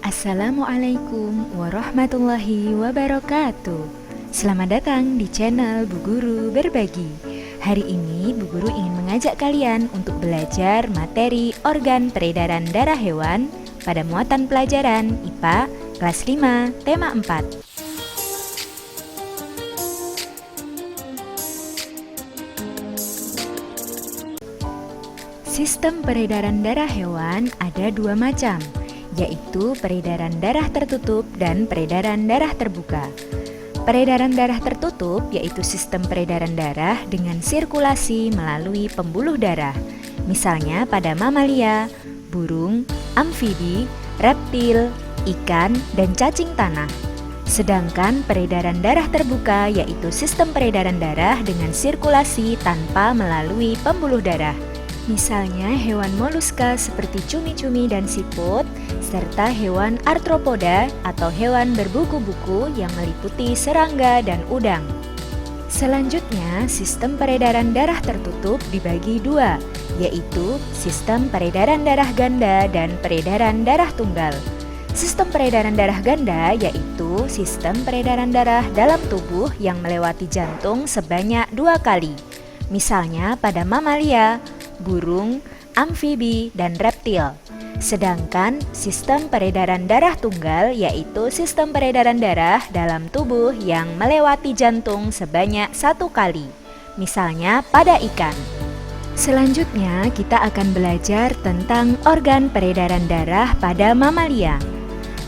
Assalamualaikum warahmatullahi wabarakatuh. Selamat datang di channel Bu Guru Berbagi. Hari ini Bu Guru ingin mengajak kalian untuk belajar materi organ peredaran darah hewan pada muatan pelajaran IPA kelas 5 tema 4. Sistem peredaran darah hewan ada dua macam, yaitu peredaran darah tertutup dan peredaran darah terbuka. Peredaran darah tertutup yaitu sistem peredaran darah dengan sirkulasi melalui pembuluh darah, misalnya pada mamalia, burung, amfibi, reptil, ikan, dan cacing tanah. Sedangkan peredaran darah terbuka yaitu sistem peredaran darah dengan sirkulasi tanpa melalui pembuluh darah, misalnya hewan moluska seperti cumi-cumi dan siput, serta hewan arthropoda atau hewan berbuku-buku yang meliputi serangga dan udang. Selanjutnya, sistem peredaran darah tertutup dibagi dua, yaitu sistem peredaran darah ganda dan peredaran darah tunggal. Sistem peredaran darah ganda yaitu sistem peredaran darah dalam tubuh yang melewati jantung sebanyak 2 kali, misalnya pada mamalia, burung, amfibi, dan reptil. Sedangkan sistem peredaran darah tunggal yaitu sistem peredaran darah dalam tubuh yang melewati jantung sebanyak 1 kali, misalnya pada ikan. Selanjutnya kita akan belajar tentang organ peredaran darah pada mamalia.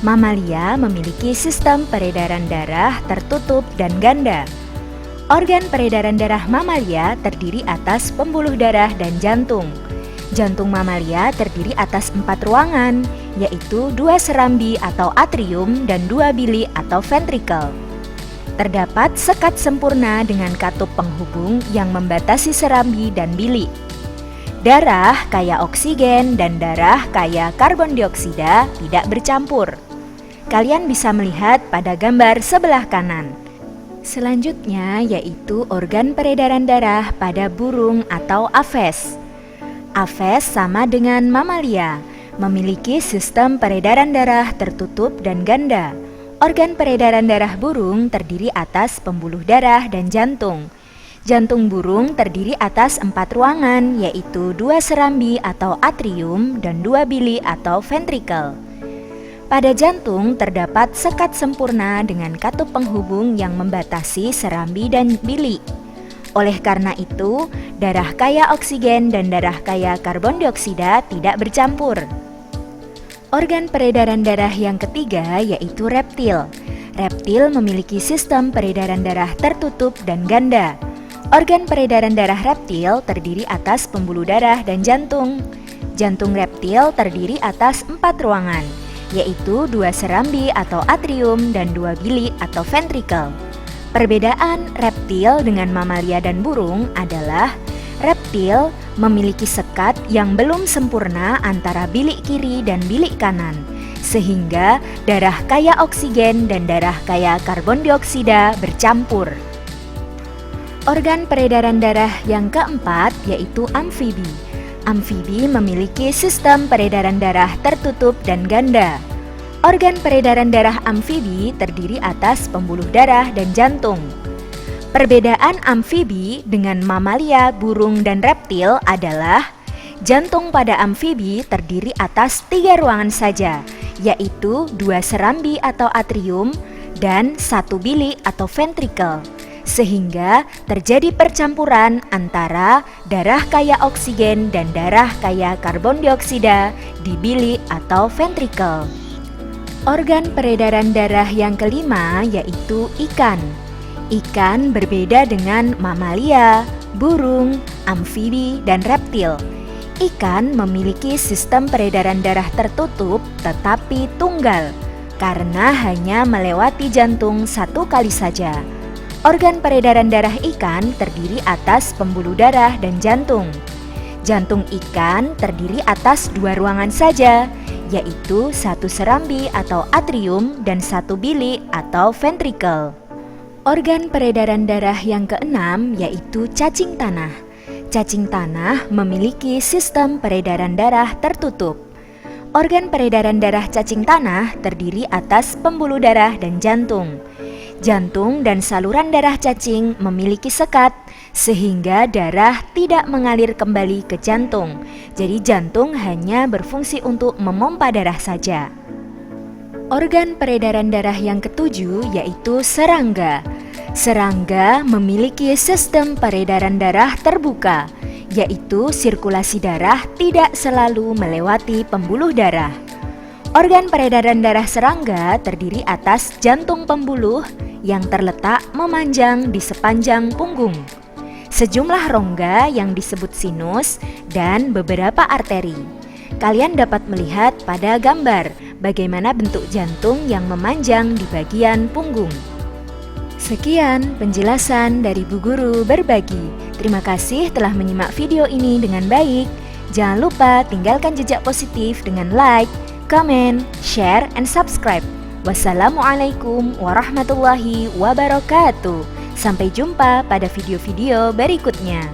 Mamalia memiliki sistem peredaran darah tertutup dan ganda. Organ peredaran darah mamalia terdiri atas pembuluh darah dan jantung. Jantung mamalia terdiri atas 4 ruangan, yaitu 2 serambi atau atrium dan 2 bilik atau ventrikel. Terdapat sekat sempurna dengan katup penghubung yang membatasi serambi dan bilik. Darah kaya oksigen dan darah kaya karbon dioksida tidak bercampur. Kalian bisa melihat pada gambar sebelah kanan. Selanjutnya yaitu organ peredaran darah pada burung atau aves. Aves sama dengan mamalia, memiliki sistem peredaran darah tertutup dan ganda. Organ peredaran darah burung terdiri atas pembuluh darah dan jantung. Jantung burung terdiri atas 4 ruangan, yaitu 2 serambi atau atrium dan 2 bilik atau ventrikel. Pada jantung terdapat sekat sempurna dengan katup penghubung yang membatasi serambi dan bilik. Oleh karena itu, darah kaya oksigen dan darah kaya karbon dioksida tidak bercampur. Organ peredaran darah yang ketiga yaitu reptil. Reptil memiliki sistem peredaran darah tertutup dan ganda. Organ peredaran darah reptil terdiri atas pembuluh darah dan jantung. Jantung reptil terdiri atas 4 ruangan, yaitu 2 serambi atau atrium dan 2 bilik atau ventrikel. Perbedaan reptil dengan mamalia dan burung adalah reptil memiliki sekat yang belum sempurna antara bilik kiri dan bilik kanan, sehingga darah kaya oksigen dan darah kaya karbon dioksida bercampur. Organ peredaran darah yang keempat yaitu amfibi. Amfibi memiliki sistem peredaran darah tertutup dan ganda. Organ peredaran darah amfibi terdiri atas pembuluh darah dan jantung. Perbedaan amfibi dengan mamalia, burung, dan reptil adalah jantung pada amfibi terdiri atas 3 ruangan saja, yaitu 2 serambi atau atrium dan 1 bilik atau ventrikel, sehingga terjadi percampuran antara darah kaya oksigen dan darah kaya karbon dioksida di bilik atau ventrikel. Organ peredaran darah yang kelima yaitu ikan. Ikan berbeda dengan mamalia, burung, amfibi, dan reptil. Ikan memiliki sistem peredaran darah tertutup tetapi tunggal, karena hanya melewati jantung 1 kali saja. Organ peredaran darah ikan terdiri atas pembuluh darah dan jantung. Jantung ikan terdiri atas 2 ruangan saja, yaitu 1 serambi atau atrium dan 1 bilik atau ventrikel. Organ peredaran darah yang keenam yaitu cacing tanah. Cacing tanah memiliki sistem peredaran darah tertutup. Organ peredaran darah cacing tanah terdiri atas pembuluh darah dan jantung. Jantung dan saluran darah cacing memiliki sekat sehingga darah tidak mengalir kembali ke jantung. Jadi jantung hanya berfungsi untuk memompa darah saja. Organ peredaran darah yang ketujuh yaitu serangga. Serangga memiliki sistem peredaran darah terbuka, yaitu sirkulasi darah tidak selalu melewati pembuluh darah. Organ peredaran darah serangga terdiri atas jantung pembuluh yang terletak memanjang di sepanjang punggung, sejumlah rongga yang disebut sinus, dan beberapa arteri. Kalian dapat melihat pada gambar bagaimana bentuk jantung yang memanjang di bagian punggung. Sekian penjelasan dari Bu Guru Berbagi. Terima kasih telah menyimak video ini dengan baik. Jangan lupa tinggalkan jejak positif dengan like, comment, share, and subscribe. Wassalamualaikum warahmatullahi wabarakatuh. Sampai jumpa pada video-video berikutnya.